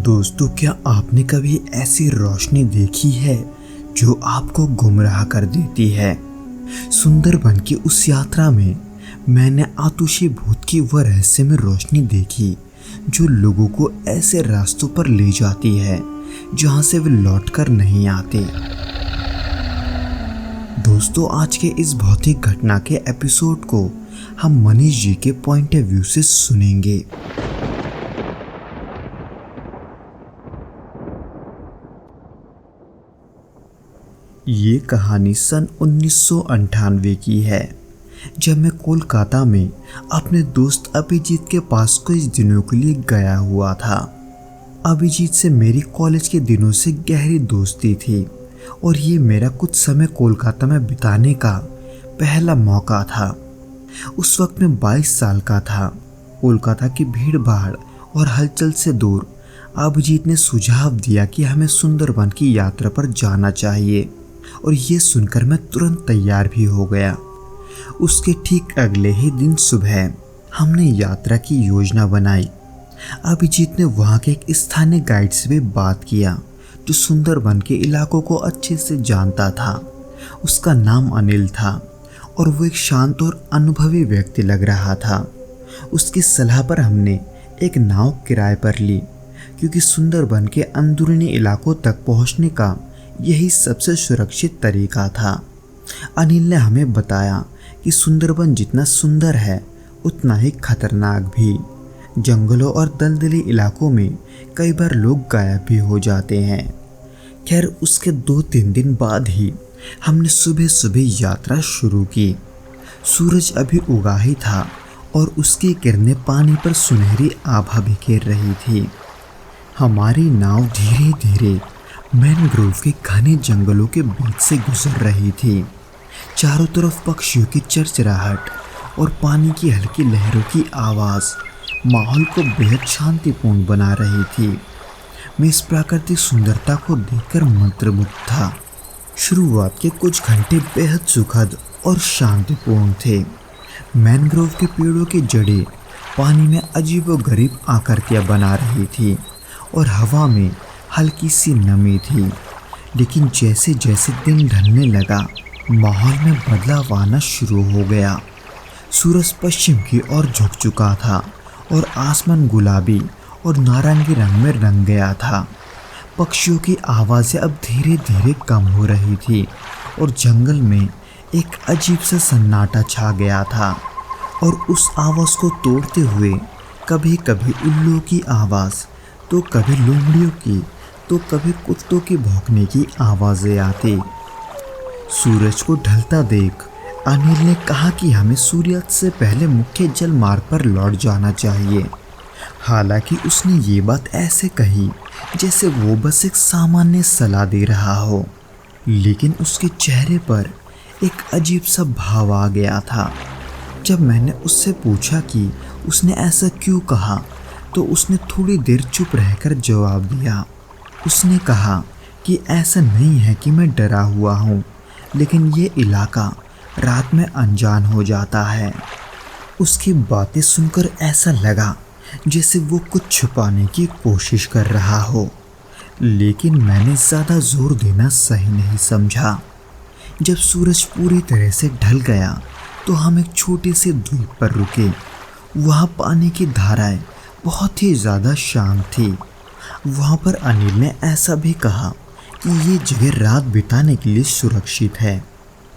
दोस्तों, क्या आपने कभी ऐसी रोशनी देखी है जो आपको गुमराह कर देती है? सुंदरबन की उस यात्रा में मैंने आतिशी भूत की वह रहस्यमय रोशनी देखी जो लोगों को ऐसे रास्तों पर ले जाती है जहां से वे लौटकर नहीं आते। दोस्तों, आज के इस भौतिक घटना के एपिसोड को हम मनीष जी के पॉइंट ऑफ व्यू से सुनेंगे। ये कहानी सन 1998 की है, जब मैं कोलकाता में अपने दोस्त अभिजीत के पास कुछ दिनों के लिए गया हुआ था। अभिजीत से मेरी कॉलेज के दिनों से गहरी दोस्ती थी और ये मेरा कुछ समय कोलकाता में बिताने का पहला मौका था। उस वक्त मैं 22 साल का था। कोलकाता की भीड़ भाड़ और हलचल से दूर अभिजीत ने सुझाव दिया कि हमें सुंदरबन की यात्रा पर जाना चाहिए और ये सुनकर मैं तुरंत तैयार भी हो गया। उसके ठीक अगले ही दिन सुबह हमने यात्रा की योजना बनाई। अभिजीत ने वहाँ के एक स्थानीय गाइड से भी बात किया जो सुंदरबन के इलाकों को अच्छे से जानता था। उसका नाम अनिल था और वो एक शांत और अनुभवी व्यक्ति लग रहा था। उसकी सलाह पर हमने एक नाव किराए पर ली क्योंकि सुंदरबन के अंदरूनी इलाकों तक पहुँचने का यही सबसे सुरक्षित तरीका था। अनिल ने हमें बताया कि सुंदरबन जितना सुंदर है उतना ही खतरनाक भी। जंगलों और दलदली इलाकों में कई बार लोग गायब भी हो जाते हैं। खैर, उसके 2-3 दिन बाद ही हमने सुबह सुबह यात्रा शुरू की। सूरज अभी उगा ही था और उसकी किरणें पानी पर सुनहरी आभा बिखेर रही थी। हमारी नाव धीरे धीरे मैनग्रोव के घने जंगलों के बीच से गुजर रही थी। चारों तरफ पक्षियों की चरचराहट और पानी की हल्की लहरों की आवाज़ माहौल को बेहद शांतिपूर्ण बना रही थी। मैं इस प्राकृतिक सुंदरता को देखकर मंत्रमुग्ध था। शुरुआत के कुछ घंटे बेहद सुखद और शांतिपूर्ण थे। मैनग्रोव के पेड़ों की जड़ें पानी में अजीबोगरीब आकृतियाँ बना रही थी और हवा में हल्की सी नमी थी। लेकिन जैसे जैसे दिन ढलने लगा माहौल में बदलाव आना शुरू हो गया। सूरज पश्चिम की ओर झुक चुका था और आसमान गुलाबी और नारंगी रंग में रंग गया था। पक्षियों की आवाज़ें अब धीरे धीरे कम हो रही थी और जंगल में एक अजीब सा सन्नाटा छा गया था। और उस आवाज़ को तोड़ते हुए कभी कभी उल्लुओं की आवाज़, तो कभी लोमड़ियों की, तो कभी कुत्तों की भौंकने की आवाज़ें आती। सूरज को ढलता देख अनिल ने कहा कि हमें सूर्यास्त से पहले मुख्य जल मार्ग पर लौट जाना चाहिए। हालांकि उसने ये बात ऐसे कही जैसे वो बस एक सामान्य सलाह दे रहा हो, लेकिन उसके चेहरे पर एक अजीब सा भाव आ गया था। जब मैंने उससे पूछा कि उसने ऐसा क्यों कहा तो उसने थोड़ी देर चुप रहकर जवाब दिया। उसने कहा कि ऐसा नहीं है कि मैं डरा हुआ हूँ, लेकिन ये इलाका रात में अनजान हो जाता है। उसकी बातें सुनकर ऐसा लगा जैसे वो कुछ छुपाने की कोशिश कर रहा हो, लेकिन मैंने ज़्यादा जोर देना सही नहीं समझा। जब सूरज पूरी तरह से ढल गया तो हम एक छोटे से द्वीप पर रुके। वहाँ पानी की धाराएं बहुत ही ज़्यादा शांत थी। वहाँ पर अनिल ने ऐसा भी कहा कि ये जगह रात बिताने के लिए सुरक्षित है,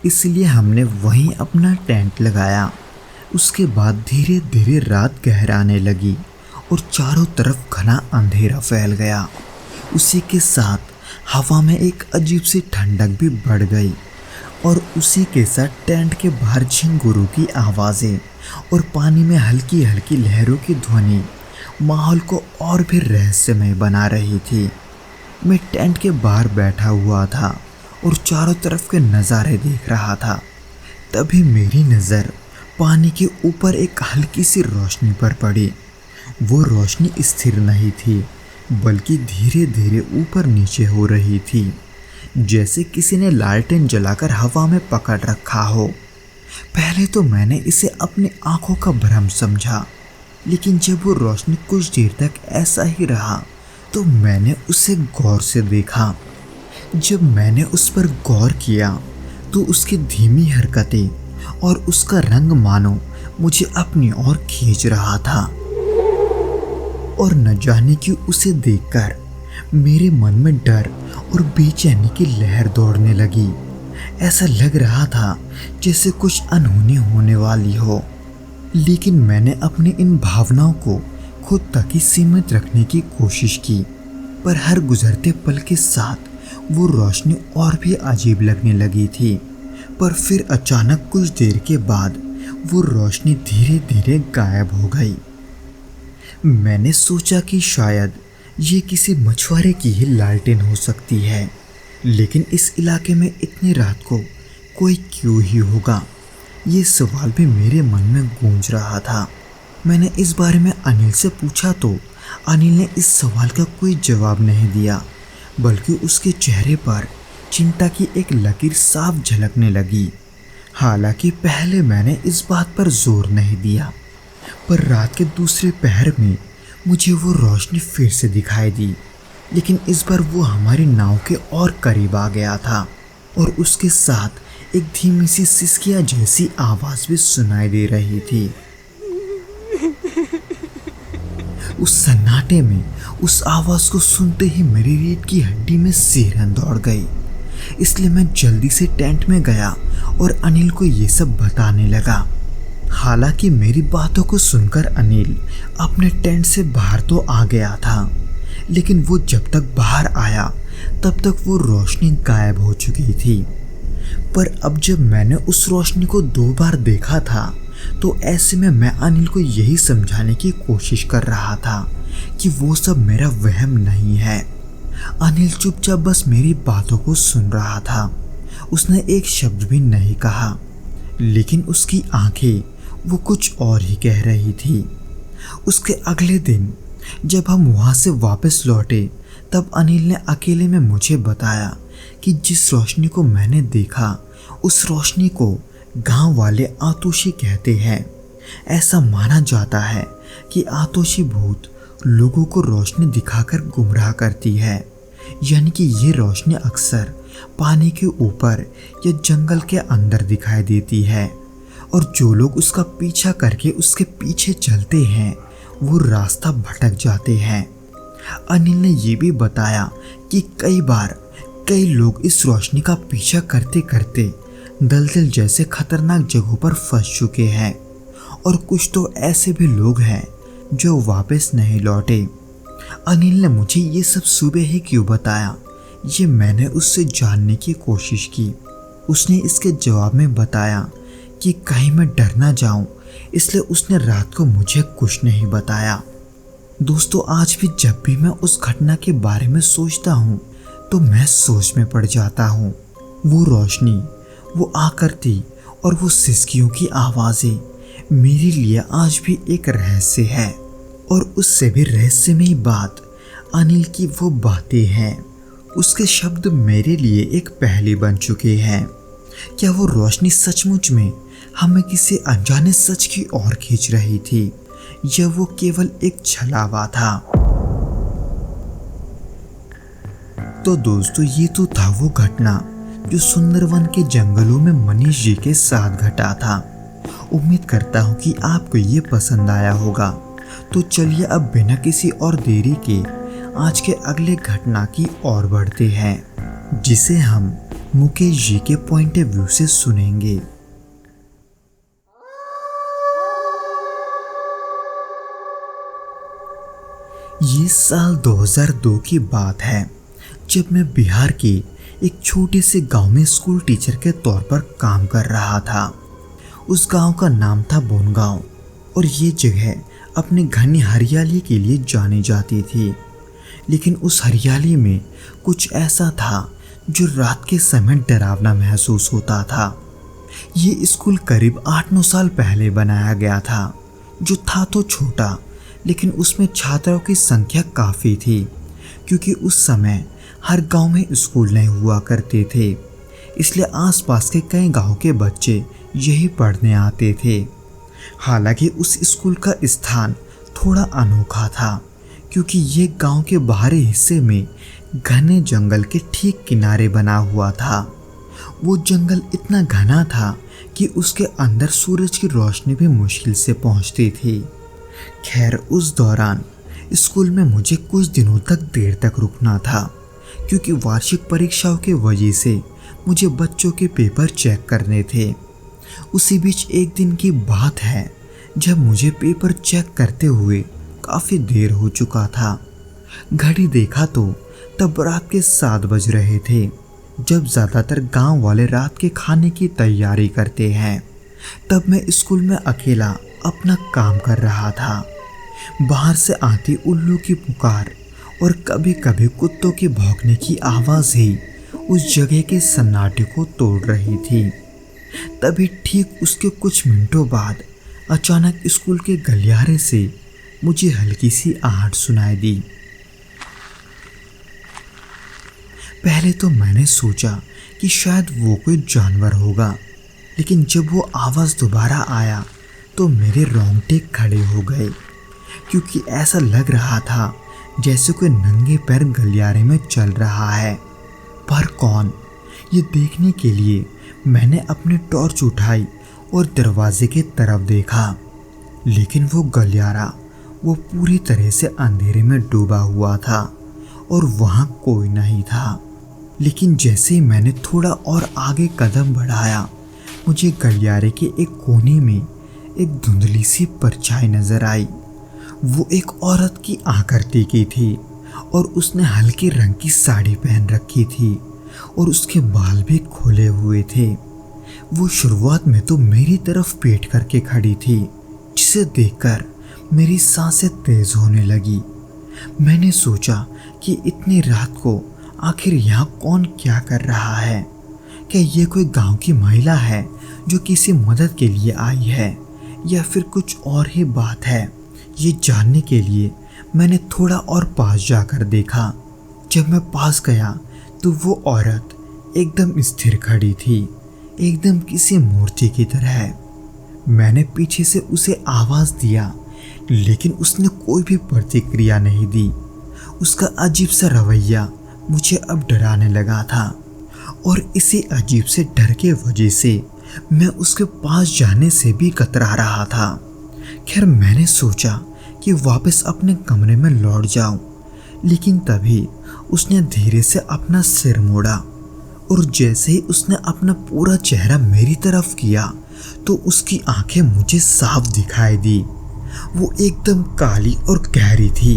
इसलिए हमने वहीं अपना टेंट लगाया। उसके बाद धीरे धीरे रात गहराने लगी और चारों तरफ घना अंधेरा फैल गया। उसी के साथ हवा में एक अजीब सी ठंडक भी बढ़ गई और उसी के साथ टेंट के बाहर झिंगुरों की आवाज़ें और पानी में हल्की हल्की लहरों की ध्वनि माहौल को और भी रहस्यमय बना रही थी। मैं टेंट के बाहर बैठा हुआ था और चारों तरफ के नज़ारे देख रहा था। तभी मेरी नज़र पानी के ऊपर एक हल्की सी रोशनी पर पड़ी। वो रोशनी स्थिर नहीं थी, बल्कि धीरे धीरे ऊपर नीचे हो रही थी, जैसे किसी ने लालटेन जलाकर हवा में पकड़ रखा हो। पहले तो मैंने इसे अपनी आंखों का भ्रम समझा, लेकिन जब वो रोशनी कुछ देर तक ऐसा ही रहा तो मैंने उसे गौर से देखा। जब मैंने उस पर गौर किया तो उसकी धीमी हरकतें और उसका रंग मानो मुझे अपनी ओर खींच रहा था, और न जाने क्यों उसे देखकर मेरे मन में डर और बेचैनी की लहर दौड़ने लगी। ऐसा लग रहा था जैसे कुछ अनहोनी होने वाली हो, लेकिन मैंने अपनी इन भावनाओं को खुद तक ही सीमित रखने की कोशिश की। पर हर गुजरते पल के साथ वो रोशनी और भी अजीब लगने लगी थी। पर फिर अचानक कुछ देर के बाद वो रोशनी धीरे धीरे गायब हो गई। मैंने सोचा कि शायद ये किसी मछुआरे की ही लालटेन हो सकती है, लेकिन इस इलाके में इतनी रात को कोई क्यों ही होगा, ये सवाल भी मेरे मन में गूंज रहा था। मैंने इस बारे में अनिल से पूछा तो अनिल ने इस सवाल का कोई जवाब नहीं दिया, बल्कि उसके चेहरे पर चिंता की एक लकीर साफ झलकने लगी। हालांकि पहले मैंने इस बात पर जोर नहीं दिया, पर रात के दूसरे पहर में मुझे वो रोशनी फिर से दिखाई दी, लेकिन इस बार वो हमारी नाव के और करीब आ गया था, और उसके साथ एक धीमी सी सिसकिया जैसी आवाज भी सुनाई दे रही थी। उस सन्नाटे में उस आवाज को सुनते ही मेरी रीढ़ की हड्डी में सिरहन दौड़ गई। इसलिए मैं जल्दी से टेंट में गया और अनिल को ये सब बताने लगा। हालांकि मेरी बातों को सुनकर अनिल अपने टेंट से बाहर तो आ गया था, लेकिन वो जब तक बाहर आया तब तक वो रोशनी गायब हो चुकी थी। पर अब जब मैंने उस रोशनी को 2 बार देखा था तो ऐसे में मैं अनिल को यही समझाने की कोशिश कर रहा था कि वो सब मेरा वहम नहीं है। अनिल चुपचाप बस मेरी बातों को सुन रहा था। उसने एक शब्द भी नहीं कहा, लेकिन उसकी आंखें वो कुछ और ही कह रही थी। उसके अगले दिन जब हम वहाँ से वापस लौटे तब अनिल ने अकेले में मुझे बताया कि जिस रोशनी को मैंने देखा उस रोशनी को गांव वाले आतोशी कहते हैं। ऐसा माना जाता है कि आतोशी भूत लोगों को रोशनी दिखाकर गुमराह करती है, यानी कि ये रोशनी अक्सर पानी के ऊपर या जंगल के अंदर दिखाई देती है, और जो लोग उसका पीछा करके उसके पीछे चलते हैं वो रास्ता भटक जाते हैं। अनिल ने ये भी बताया कि कई बार कई लोग इस रोशनी का पीछा करते करते दलदल जैसे खतरनाक जगहों पर फंस चुके हैं, और कुछ तो ऐसे भी लोग हैं जो वापस नहीं लौटे। अनिल ने मुझे ये सब सुबह ही क्यों बताया, ये मैंने उससे जानने की कोशिश की। उसने इसके जवाब में बताया कि कहीं मैं डर ना जाऊं, इसलिए उसने रात को मुझे कुछ नहीं बताया। दोस्तों, आज भी जब भी मैं उस घटना के बारे में सोचता हूँ तो मैं सोच में पड़ जाता हूँ। वो रोशनी, वो आकृति और वो सिसकियों की आवाज़ें मेरे लिए आज भी एक रहस्य है, और उससे भी रहस्यमयी बात अनिल की वो बातें हैं। उसके शब्द मेरे लिए एक पहेली बन चुके हैं। क्या वो रोशनी सचमुच में हमें किसी अनजाने सच की ओर खींच रही थी, या वो केवल एक छलावा था? तो दोस्तों, ये तो था वो घटना जो सुंदरवन के जंगलों में मनीष जी के साथ घटा था। उम्मीद करता हूँ कि आपको ये पसंद आया होगा। तो चलिए अब बिना किसी और देरी के आज के अगले घटना की ओर बढ़ते हैं, जिसे हम मुकेश जी के पॉइंट ऑफ व्यू से सुनेंगे। ये साल 2002 की बात है, जब मैं बिहार के एक छोटे से गांव में स्कूल टीचर के तौर पर काम कर रहा था। उस गांव का नाम था बोनगांव, और ये जगह अपने घनी हरियाली के लिए जानी जाती थी। लेकिन उस हरियाली में कुछ ऐसा था जो रात के समय डरावना महसूस होता था। ये स्कूल करीब 8-9 साल पहले बनाया गया था, जो था तो छोटा, लेकिन उसमें छात्रों की संख्या काफ़ी थी, क्योंकि उस समय हर गांव में स्कूल नहीं हुआ करते थे। इसलिए आसपास के कई गांव के बच्चे यही पढ़ने आते थे। हालांकि उस स्कूल का स्थान थोड़ा अनोखा था, क्योंकि ये गांव के बाहरी हिस्से में घने जंगल के ठीक किनारे बना हुआ था। वो जंगल इतना घना था कि उसके अंदर सूरज की रोशनी भी मुश्किल से पहुंचती थी। खैर, उस दौरान स्कूल में मुझे कुछ दिनों तक देर तक रुकना था, क्योंकि वार्षिक परीक्षाओं के वजह से मुझे बच्चों के पेपर चेक करने थे। उसी बीच एक दिन की बात है जब मुझे पेपर चेक करते हुए काफ़ी देर हो चुका था। घड़ी देखा तो तब रात के 7 बज रहे थे, जब ज़्यादातर गांव वाले रात के खाने की तैयारी करते हैं। तब मैं स्कूल में अकेला अपना काम कर रहा था। बाहर से आती उल्लू की पुकार और कभी कभी कुत्तों के भौंकने की आवाज़ ही उस जगह के सन्नाटे को तोड़ रही थी। तभी ठीक उसके कुछ मिनटों बाद अचानक स्कूल के गलियारे से मुझे हल्की सी आहट सुनाई दी। पहले तो मैंने सोचा कि शायद वो कोई जानवर होगा, लेकिन जब वो आवाज़ दोबारा आया तो मेरे रोंगटे खड़े हो गए, क्योंकि ऐसा लग रहा था जैसे कोई नंगे पैर गलियारे में चल रहा है। पर कौन, ये देखने के लिए मैंने अपनी टॉर्च उठाई और दरवाजे की तरफ देखा, लेकिन वो गलियारा वो पूरी तरह से अंधेरे में डूबा हुआ था और वहाँ कोई नहीं था। लेकिन जैसे ही मैंने थोड़ा और आगे कदम बढ़ाया, मुझे गलियारे के एक कोने में एक धुंधली सी परछाई नजर आई। वो एक औरत की आकृति की थी और उसने हल्के रंग की साड़ी पहन रखी थी और उसके बाल भी खोले हुए थे। वो शुरुआत में तो मेरी तरफ पीठ करके खड़ी थी, जिसे देखकर मेरी सांसें तेज होने लगी। मैंने सोचा कि इतनी रात को आखिर यहाँ कौन क्या कर रहा है। क्या ये कोई गांव की महिला है जो किसी मदद के लिए आई है, या फिर कुछ और ही बात है। ये जानने के लिए मैंने थोड़ा और पास जाकर देखा। जब मैं पास गया तो वो औरत एकदम स्थिर खड़ी थी, एकदम किसी मूर्ति की तरह। मैंने पीछे से उसे आवाज़ दिया, लेकिन उसने कोई भी प्रतिक्रिया नहीं दी। उसका अजीब सा रवैया मुझे अब डराने लगा था, और इसी अजीब से डर के वजह से मैं उसके पास जाने से भी कतरा रहा था। खैर, मैंने सोचा कि वापस अपने कमरे में लौट जाऊं, लेकिन तभी उसने धीरे से अपना सिर मोड़ा, और जैसे ही उसने अपना पूरा चेहरा मेरी तरफ किया तो उसकी आंखें मुझे साफ दिखाई दी। वो एकदम काली और गहरी थी,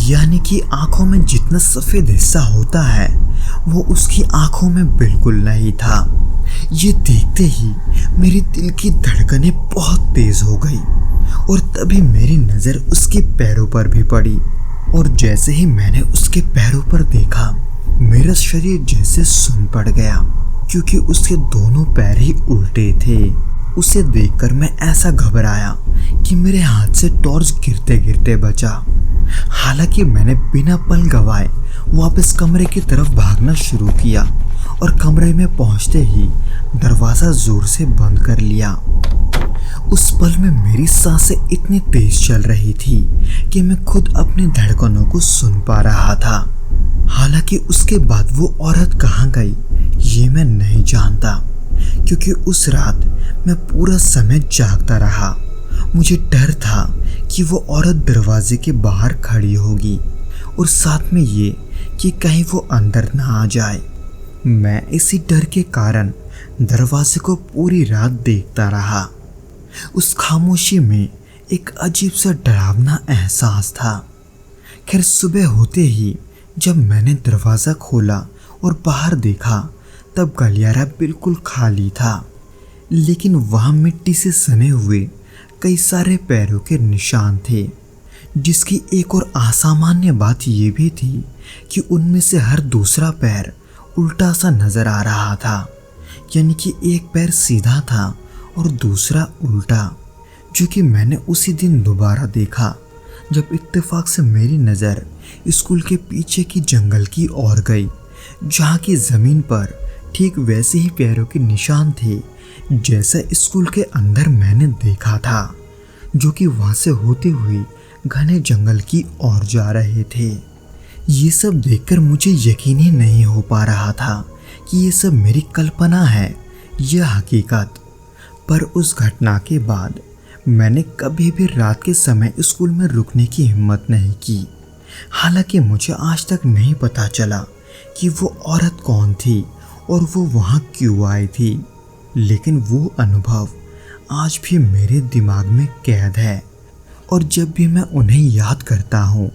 यानी कि आंखों में जितना सफ़ेद हिस्सा होता है वो उसकी आंखों में बिल्कुल नहीं था। ये देखते ही मेरी दिल की धड़कनें बहुत तेज हो गई, और तभी मेरी नज़र उसके पैरों पर भी पड़ी, और जैसे ही मैंने उसके पैरों पर देखा, मेरा शरीर जैसे सुन पड़ गया, क्योंकि उसके दोनों पैर ही उल्टे थे। उसे देखकर मैं ऐसा घबराया कि मेरे हाथ से टॉर्च गिरते गिरते बचा। हालांकि मैंने बिना पल गवाए वापस कमरे की तरफ भागना शुरू किया, और कमरे में पहुंचते ही दरवाज़ा जोर से बंद कर लिया। उस पल में मेरी सांसें इतनी तेज चल रही थी कि मैं खुद अपनी धड़कनों को सुन पा रहा था। हालांकि उसके बाद वो औरत कहाँ गई ये मैं नहीं जानता, क्योंकि उस रात मैं पूरा समय जागता रहा। मुझे डर था कि वो औरत दरवाजे के बाहर खड़ी होगी, और साथ में ये कि कहीं वो अंदर ना आ जाए। मैं इसी डर के कारण दरवाजे को पूरी रात देखता रहा। उस खामोशी में एक अजीब सा डरावना एहसास था। खैर, सुबह होते ही जब मैंने दरवाज़ा खोला और बाहर देखा, तब गलियारा बिल्कुल खाली था, लेकिन वहाँ मिट्टी से सने हुए कई सारे पैरों के निशान थे, जिसकी एक और असामान्य बात ये भी थी कि उनमें से हर दूसरा पैर उल्टा सा नज़र आ रहा था, यानी कि एक पैर सीधा था और दूसरा उल्टा, जो कि मैंने उसी दिन दोबारा देखा जब इत्तेफाक से मेरी नज़र स्कूल के पीछे की जंगल की ओर गई, जहाँ की ज़मीन पर ठीक वैसे ही पैरों के निशान थे जैसा स्कूल के अंदर मैंने देखा था, जो कि वहाँ से होते हुए घने जंगल की ओर जा रहे थे। ये सब देखकर मुझे यकीन ही नहीं हो पा रहा था कि ये सब मेरी कल्पना है या हकीकत। पर उस घटना के बाद मैंने कभी भी रात के समय स्कूल में रुकने की हिम्मत नहीं की। हालांकि मुझे आज तक नहीं पता चला कि वो औरत कौन थी और वो वहाँ क्यों आई थी, लेकिन वो अनुभव आज भी मेरे दिमाग में कैद है और जब भी मैं उन्हें याद करता हूँ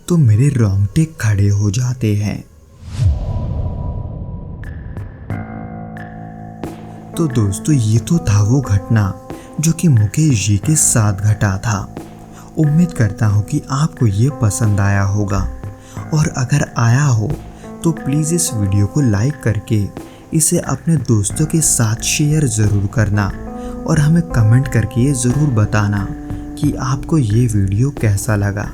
तो मेरे रोंगटे खड़े हो जाते हैं। तो दोस्तों, ये तो था वो घटना जो कि मुकेश जी के साथ घटा था। उम्मीद करता हूँ कि आपको ये पसंद आया होगा और अगर आया हो तो प्लीज़ इस वीडियो को लाइक करके इसे अपने दोस्तों के साथ शेयर ज़रूर करना और हमें कमेंट करके ये ज़रूर बताना कि आपको ये वीडियो कैसा लगा।